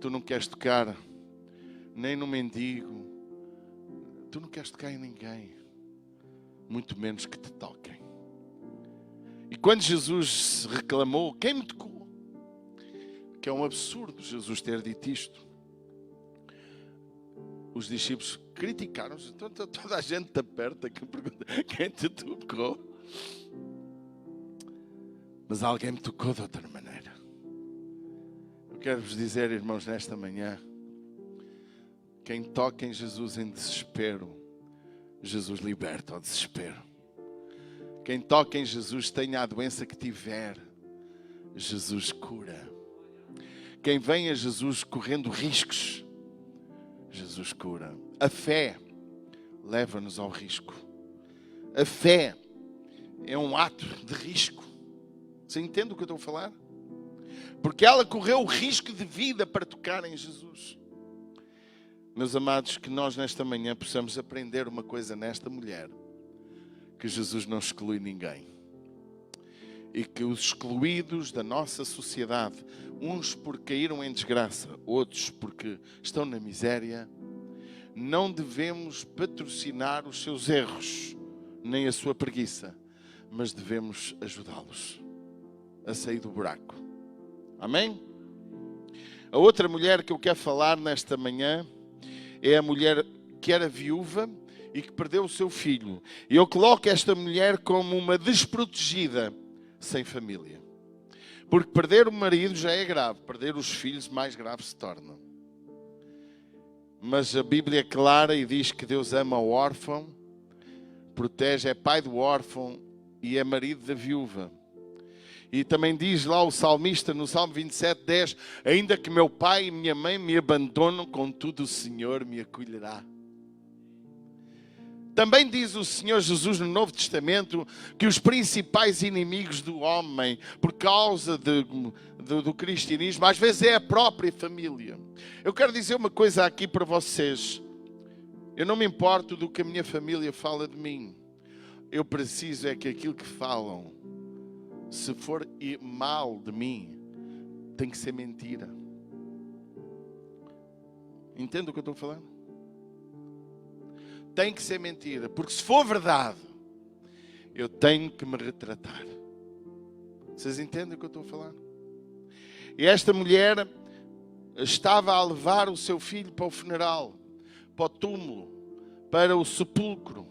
Tu não queres tocar nem no mendigo. Tu não queres tocar em ninguém. Muito menos que te toquem. E quando Jesus reclamou, quem me tocou? Que é um absurdo Jesus ter dito isto. Os discípulos criticaram-se. Então, toda a gente te aperta que pergunta quem te tocou. Mas alguém me tocou de outra maneira. Eu quero vos dizer, irmãos, nesta manhã, quem toca em Jesus em desespero, Jesus liberta o desespero. Quem toca em Jesus, tenha a doença que tiver, Jesus cura. Quem vem a Jesus correndo riscos, Jesus cura. A fé leva-nos ao risco. A fé é um ato de risco. Você entende o que eu estou a falar? Porque ela correu o risco de vida para tocar em Jesus. Meus amados, que nós nesta manhã possamos aprender uma coisa nesta mulher. Que Jesus não exclui ninguém. E que os excluídos da nossa sociedade, uns porque caíram em desgraça, outros porque estão na miséria, não devemos patrocinar os seus erros, nem a sua preguiça, mas devemos ajudá-los a sair do buraco. Amém? A outra mulher que eu quero falar nesta manhã é a mulher que era viúva e que perdeu o seu filho. E eu coloco esta mulher como uma desprotegida sem família. Porque perder o marido já é grave, perder os filhos mais grave se torna. Mas a Bíblia é clara e diz que Deus ama o órfão, protege, é pai do órfão e é marido da viúva. E também diz lá o salmista no Salmo 27:10, ainda que meu pai e minha mãe me abandonam, contudo o Senhor me acolherá. Também diz o Senhor Jesus no Novo Testamento que os principais inimigos do homem, por causa do cristianismo, às vezes é a própria família. Eu quero dizer uma coisa aqui para vocês. Eu não me importo do que a minha família fala de mim. Eu preciso é que aquilo que falam se for mal de mim, tem que ser mentira. Entende o que eu estou falando? Tem que ser mentira, porque se for verdade, eu tenho que me retratar. Vocês entendem o que eu estou a falar? E esta mulher estava a levar o seu filho para o funeral, para o túmulo, para o sepulcro,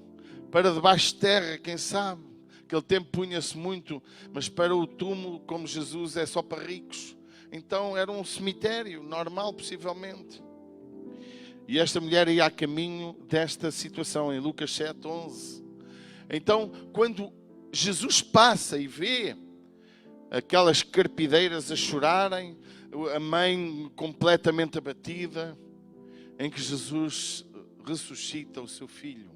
para debaixo de terra, quem sabe. Aquele tempo punha-se muito, mas para o túmulo, como Jesus é só para ricos. Então era um cemitério normal, possivelmente. E esta mulher ia a caminho desta situação, em Lucas 7:11. Então, quando Jesus passa e vê aquelas carpideiras a chorarem, a mãe completamente abatida, em que Jesus ressuscita o seu filho.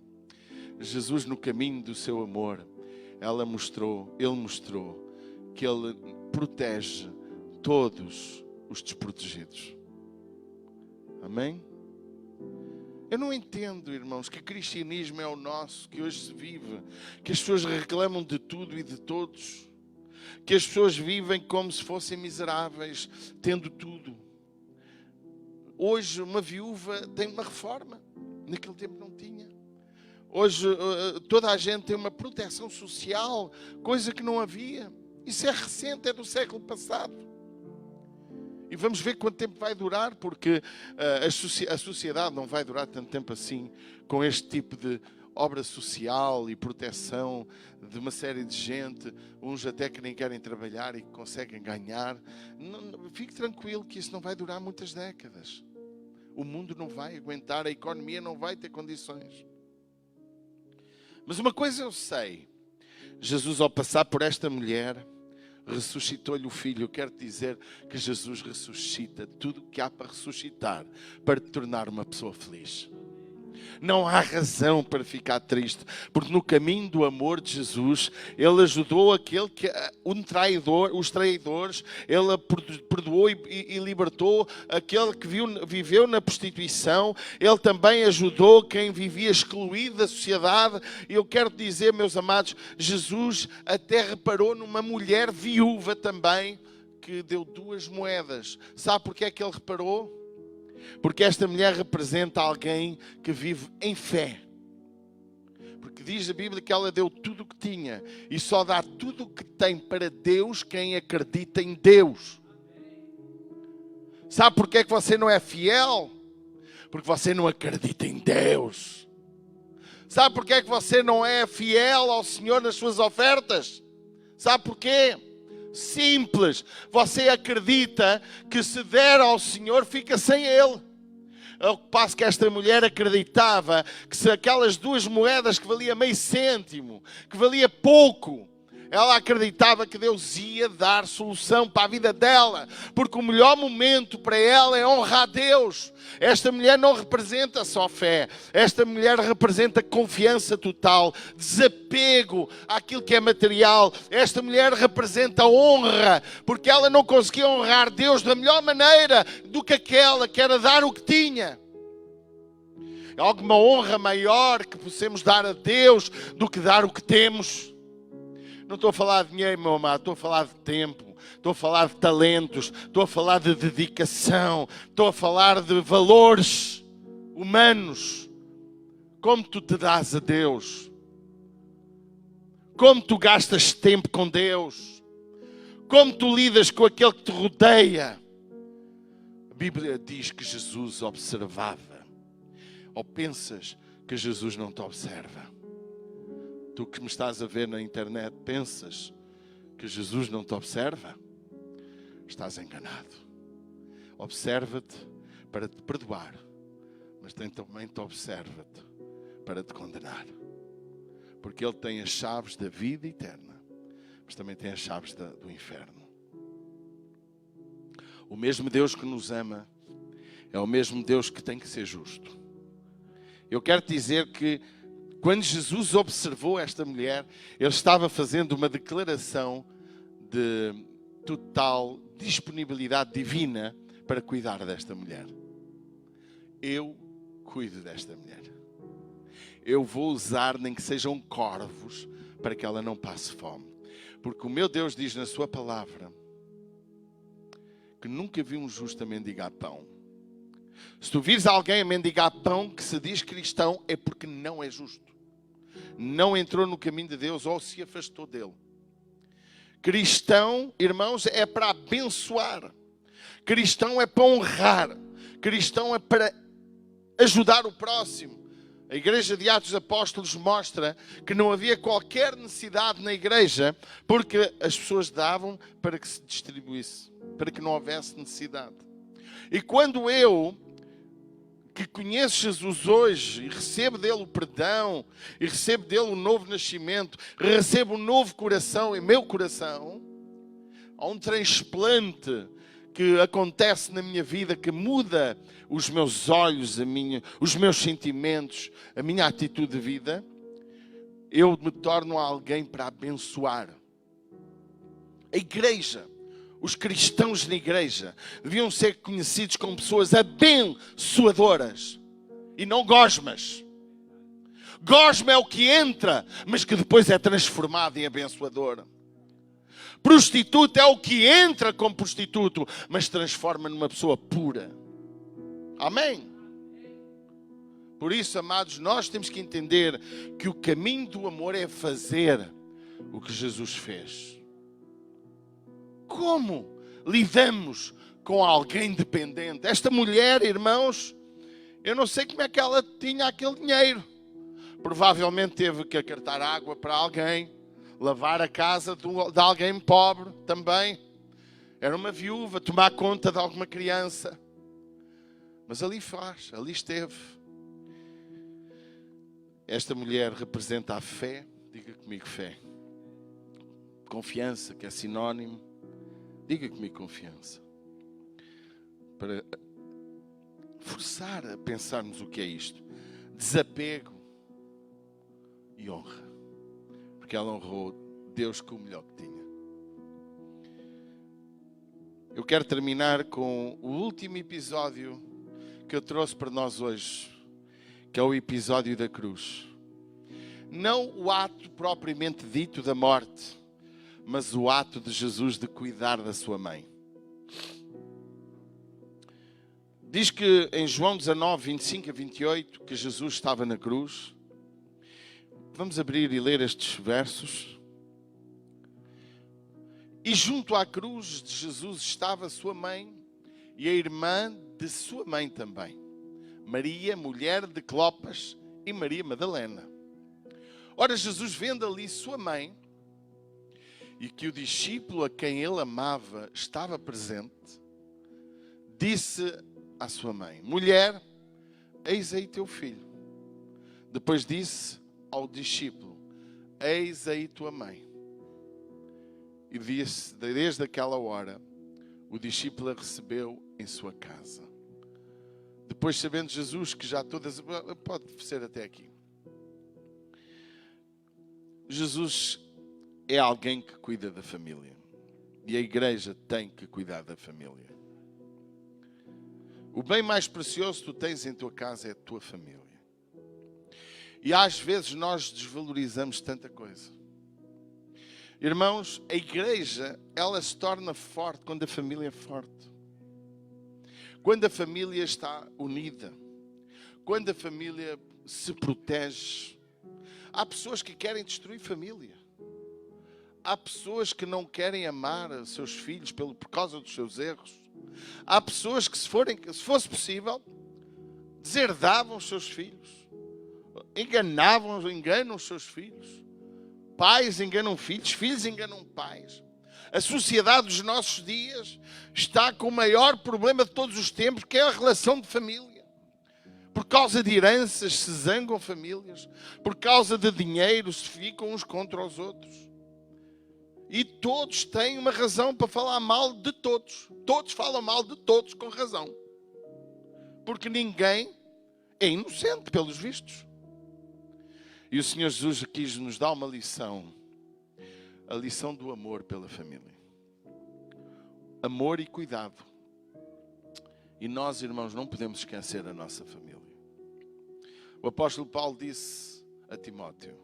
Jesus, no caminho do seu amor, ele mostrou que ele protege todos os desprotegidos. Amém? Eu não entendo, irmãos, que cristianismo é o nosso, que hoje se vive, que as pessoas reclamam de tudo e de todos, que as pessoas vivem como se fossem miseráveis, tendo tudo. Hoje uma viúva tem uma reforma, naquele tempo não tinha. Hoje toda a gente tem uma proteção social, coisa que não havia. Isso é recente, é do século passado. E vamos ver quanto tempo vai durar, porque a sociedade não vai durar tanto tempo assim, com este tipo de obra social e proteção de uma série de gente, uns até que nem querem trabalhar e que conseguem ganhar. Fique tranquilo que isso não vai durar muitas décadas. O mundo não vai aguentar, a economia não vai ter condições. Mas uma coisa eu sei, Jesus, ao passar por esta mulher, ressuscitou-lhe o filho. Eu quero dizer que Jesus ressuscita tudo o que há para ressuscitar, para te tornar uma pessoa feliz. Não há razão para ficar triste, porque no caminho do amor de Jesus, Ele ajudou aquele que, os traidores, Ele perdoou e libertou aquele que viveu na prostituição. Ele também ajudou quem vivia excluído da sociedade. E eu quero dizer, meus amados, Jesus até reparou numa mulher viúva também, que deu 2 moedas. Sabe porque é que Ele reparou? Porque esta mulher representa alguém que vive em fé. Porque diz a Bíblia que ela deu tudo o que tinha. E só dá tudo o que tem para Deus quem acredita em Deus. Sabe porque é que você não é fiel? Porque você não acredita em Deus. Sabe porque é que você não é fiel ao Senhor nas suas ofertas? Sabe porquê? Simples, você acredita que se der ao Senhor fica sem Ele. Ao passo que esta mulher acreditava que se aquelas 2 moedas que valia meio cêntimo, que valia pouco, ela acreditava que Deus ia dar solução para a vida dela, porque o melhor momento para ela é honrar a Deus. Esta mulher não representa só fé, esta mulher representa confiança total, desapego àquilo que é material. Esta mulher representa honra, porque ela não conseguia honrar Deus da melhor maneira do que aquela que era dar o que tinha. Há alguma honra maior que possamos dar a Deus do que dar o que temos? Não estou a falar de dinheiro, meu amado, estou a falar de tempo, estou a falar de talentos, estou a falar de dedicação, estou a falar de valores humanos. Como tu te dás a Deus? Como tu gastas tempo com Deus? Como tu lidas com aquele que te rodeia? A Bíblia diz que Jesus observava. Ou pensas que Jesus não te observa? Tu que me estás a ver na internet, pensas que Jesus não te observa? Estás enganado. Observa-te para te perdoar, mas também te observa-te para te condenar. Porque Ele tem as chaves da vida eterna, mas também tem as chaves do inferno. O mesmo Deus que nos ama é o mesmo Deus que tem que ser justo. Eu quero dizer que quando Jesus observou esta mulher, Ele estava fazendo uma declaração de total disponibilidade divina para cuidar desta mulher. Eu cuido desta mulher. Eu vou usar nem que sejam corvos para que ela não passe fome. Porque o meu Deus diz na sua palavra que nunca vi um justo a mendigar pão. Se tu vires alguém a mendigar pão que se diz cristão, é porque não é justo. Não entrou no caminho de Deus ou se afastou dele. Cristão, irmãos, é para abençoar. Cristão é para honrar. Cristão é para ajudar o próximo. A Igreja de Atos Apóstolos mostra que não havia qualquer necessidade na igreja, porque as pessoas davam para que se distribuísse, para que não houvesse necessidade. E quando eu, que conheço Jesus hoje, e recebo dele o perdão, e recebo dele o novo nascimento, recebo um novo coração em meu coração, há um transplante que acontece na minha vida, que muda os meus olhos, os meus sentimentos, a minha atitude de vida, eu me torno alguém para abençoar. A igreja, os cristãos na igreja, deviam ser conhecidos como pessoas abençoadoras e não gosmas. Gosma é o que entra, mas que depois é transformado em abençoador. Prostituto é o que entra como prostituto, mas transforma numa pessoa pura. Amém? Por isso, amados, nós temos que entender que o caminho do amor é fazer o que Jesus fez. Como lidamos com alguém dependente? Esta mulher, irmãos, eu não sei como é que ela tinha aquele dinheiro. Provavelmente teve que acartar água para alguém, lavar a casa de alguém pobre também. Era uma viúva, tomar conta de alguma criança. Mas ali esteve. Esta mulher representa a fé. Diga comigo fé. Confiança, que é sinónimo. Diga comigo confiança. Para forçar a pensarmos o que é isto. Desapego e honra. Porque ela honrou Deus com o melhor que tinha. Eu quero terminar com o último episódio que eu trouxe para nós hoje, que é o episódio da cruz. Não o ato propriamente dito da morte, mas o ato de Jesus de cuidar da sua mãe. Diz que em João 19, 25 a 28, que Jesus estava na cruz. Vamos abrir e ler estes versos. E junto à cruz de Jesus estava sua mãe e a irmã de sua mãe também, Maria, mulher de Clopas, e Maria Madalena. Ora, Jesus, vendo ali sua mãe e que o discípulo a quem ele amava estava presente, disse à sua mãe: Mulher, eis aí teu filho. Depois disse ao discípulo: Eis aí tua mãe. E desde aquela hora, o discípulo a recebeu em sua casa. Depois, sabendo Jesus que já todas... Pode ser até aqui. Jesus é alguém que cuida da família. E a igreja tem que cuidar da família. O bem mais precioso que tu tens em tua casa é a tua família. E às vezes nós desvalorizamos tanta coisa. Irmãos, a igreja, ela se torna forte quando a família é forte. Quando a família está unida. Quando a família se protege. Há pessoas que querem destruir família. Há pessoas que não querem amar os seus filhos por causa dos seus erros. Há pessoas que, se fosse possível, deserdavam os seus filhos. Enganam os seus filhos. Pais enganam filhos, filhos enganam pais. A sociedade dos nossos dias está com o maior problema de todos os tempos, que é a relação de família. Por causa de heranças se zangam famílias. Por causa de dinheiro se ficam uns contra os outros. E todos têm uma razão para falar mal de todos. Todos falam mal de todos com razão. Porque ninguém é inocente, pelos vistos. E o Senhor Jesus quis nos dar uma lição. A lição do amor pela família. Amor e cuidado. E nós, irmãos, não podemos esquecer a nossa família. O apóstolo Paulo disse a Timóteo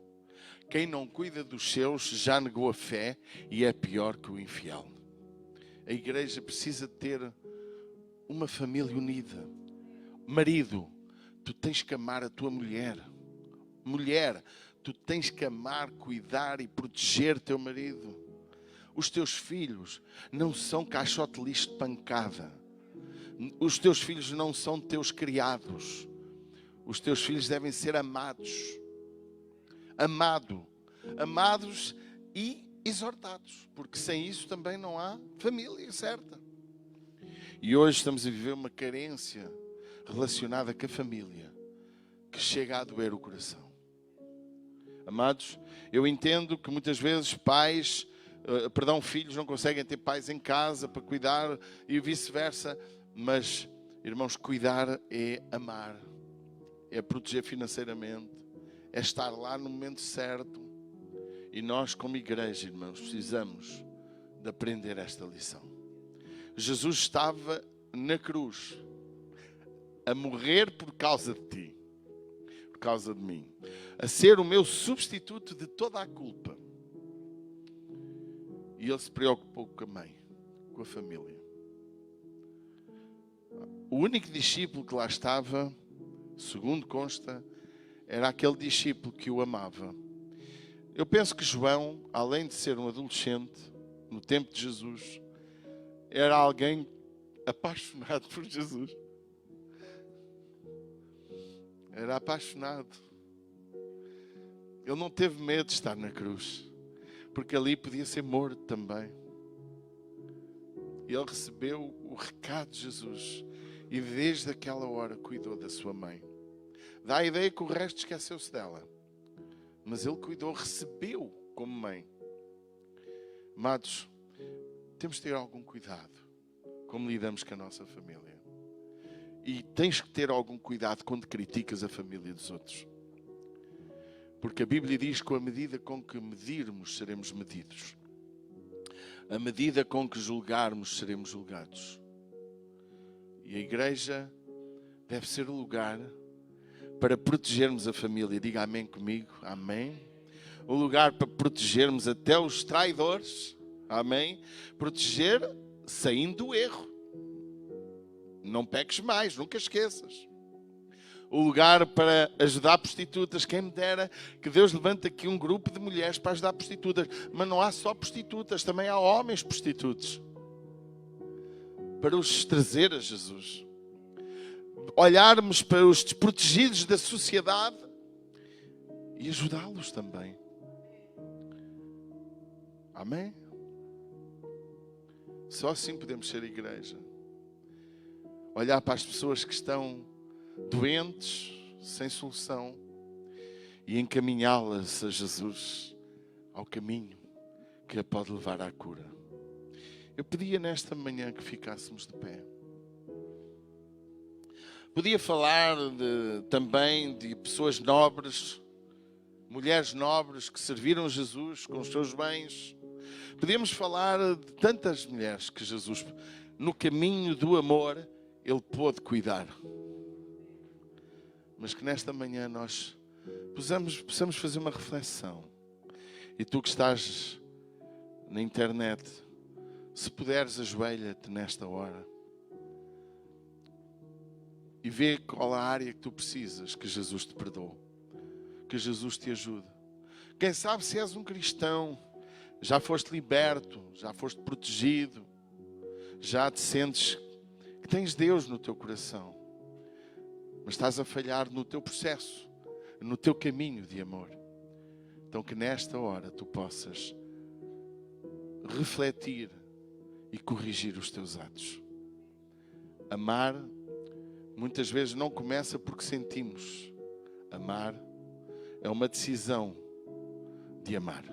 Quem não cuida dos seus já negou a fé e é pior que o infiel. A igreja precisa ter uma família unida. Marido, tu tens que amar a tua mulher. Mulher, tu tens que amar, cuidar e proteger teu marido. Os teus filhos não são caixote de lixo de pancada. Os teus filhos não são teus criados. Os teus filhos devem ser amados. Amados e exortados. Porque sem isso também não há família certa. E hoje estamos a viver uma carência relacionada com a família que chega a doer o coração. Amados, eu entendo que muitas vezes filhos não conseguem ter pais em casa para cuidar e vice-versa. Mas, irmãos, cuidar é amar, é proteger financeiramente, é estar lá no momento certo. E nós, como igreja, irmãos, precisamos de aprender esta lição. Jesus estava na cruz a morrer por causa de ti, por causa de mim, a ser o meu substituto de toda a culpa. E ele se preocupou com a mãe, com a família. O único discípulo que lá estava, segundo consta, era aquele discípulo que o amava. Eu penso que João, além de ser um adolescente, no tempo de Jesus, era alguém apaixonado por Jesus. Era apaixonado. Ele não teve medo de estar na cruz, porque ali podia ser morto também. Ele recebeu o recado de Jesus e desde aquela hora cuidou da sua mãe. Dá a ideia que o resto esqueceu-se dela, mas ele cuidou, recebeu como mãe. Amados, temos de ter algum cuidado como lidamos com a nossa família. E tens que ter algum cuidado quando criticas a família dos outros. Porque a Bíblia diz que com a medida com que medirmos, seremos medidos. A medida com que julgarmos, seremos julgados. E a igreja deve ser o lugar para protegermos a família. Diga amém comigo, amém. O lugar para protegermos até os traidores, amém. Proteger saindo do erro. Não peques mais, nunca esqueças. O lugar para ajudar prostitutas. Quem me dera que Deus levante aqui um grupo de mulheres para ajudar prostitutas. Mas não há só prostitutas, também há homens prostitutos. Para os trazer a Jesus. Olharmos para os desprotegidos da sociedade e ajudá-los também. Amém? Só assim podemos ser igreja. Olhar para as pessoas que estão doentes, sem solução, e encaminhá-las a Jesus, ao caminho que a pode levar à cura. Eu pedia nesta manhã que ficássemos de pé. Podia falar também de pessoas nobres, mulheres nobres que serviram Jesus com os seus bens. Podíamos falar de tantas mulheres que Jesus, no caminho do amor, Ele pôde cuidar. Mas que nesta manhã nós possamos fazer uma reflexão. E tu que estás na internet, se puderes, ajoelha-te nesta hora. E vê qual a área que tu precisas que Jesus te perdoe. Que Jesus te ajude. Quem sabe se és um cristão, já foste liberto, já foste protegido, já te sentes que tens Deus no teu coração, mas estás a falhar no teu processo, no teu caminho de amor. Então que nesta hora tu possas refletir e corrigir os teus atos. Amar muitas vezes não começa porque sentimos. Amar é uma decisão de amar.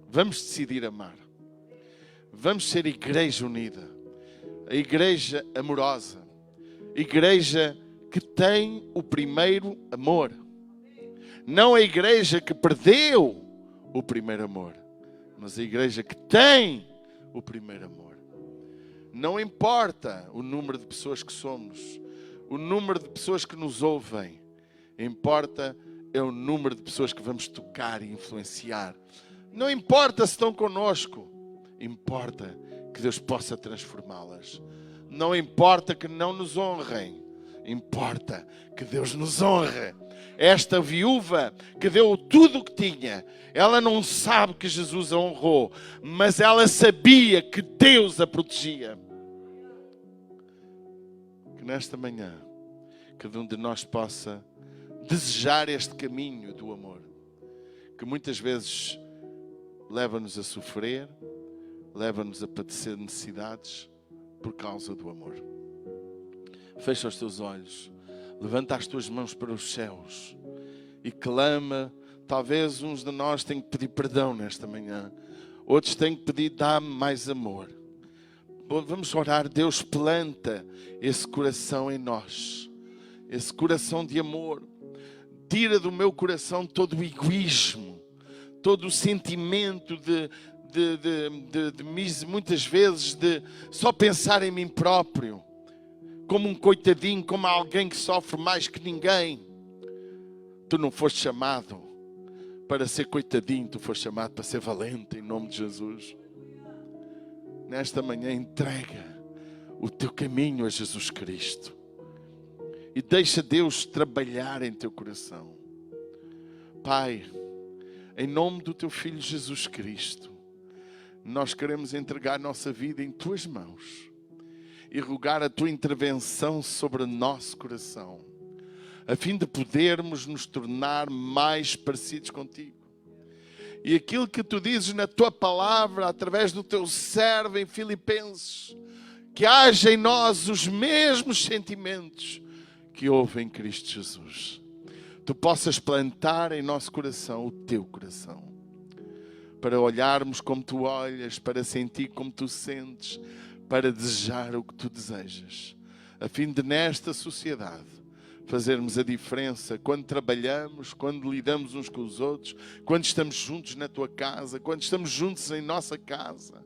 Vamos decidir amar. Vamos ser igreja unida. A igreja amorosa. A igreja que tem o primeiro amor. Não a igreja que perdeu o primeiro amor, mas a igreja que tem o primeiro amor. Não importa o número de pessoas que somos, o número de pessoas que nos ouvem. Importa é o número de pessoas que vamos tocar e influenciar. Não importa se estão connosco, importa que Deus possa transformá-las. Não importa que não nos honrem, importa que Deus nos honre. Esta viúva que deu tudo o que tinha, ela não sabe que Jesus a honrou, mas ela sabia que Deus a protegia. Que nesta manhã, cada um de nós possa desejar este caminho do amor, que muitas vezes leva-nos a sofrer, leva-nos a padecer necessidades por causa do amor. Fecha os teus olhos, levanta as tuas mãos para os céus e clama. Talvez uns de nós tenham que pedir perdão nesta manhã, outros têm que pedir, dá-me mais amor. Vamos orar. Deus, planta esse coração em nós, esse coração de amor. Tira do meu coração todo o egoísmo, todo o sentimento de muitas vezes de só pensar em mim próprio, como um coitadinho, como alguém que sofre mais que ninguém. Tu não foste chamado para ser coitadinho, tu foste chamado para ser valente, em nome de Jesus. Nesta manhã entrega o teu caminho a Jesus Cristo e deixa Deus trabalhar em teu coração. Pai, em nome do teu Filho Jesus Cristo, nós queremos entregar nossa vida em tuas mãos e rogar a tua intervenção sobre o nosso coração, a fim de podermos nos tornar mais parecidos contigo. E aquilo que tu dizes na tua palavra, através do teu servo em Filipenses, que haja em nós os mesmos sentimentos que houve em Cristo Jesus. Tu possas plantar em nosso coração o teu coração, para olharmos como tu olhas, para sentir como tu sentes, para desejar o que tu desejas, a fim de nesta sociedade fazermos a diferença quando trabalhamos, quando lidamos uns com os outros, quando estamos juntos na tua casa, quando estamos juntos em nossa casa.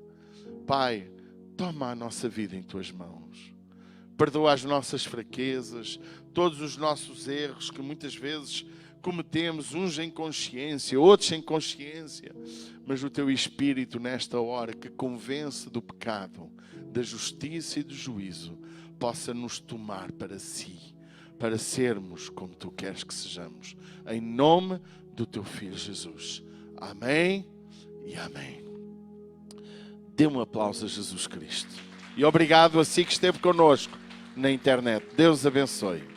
Pai, toma a nossa vida em tuas mãos. Perdoa as nossas fraquezas, todos os nossos erros que muitas vezes cometemos, uns em consciência, outros sem consciência, mas o teu Espírito nesta hora que convence do pecado, da justiça e do juízo, possa nos tomar para si, para sermos como tu queres que sejamos, em nome do teu Filho Jesus. Amém e amém. Dê um aplauso a Jesus Cristo. E obrigado a si que esteve connosco na internet. Deus abençoe.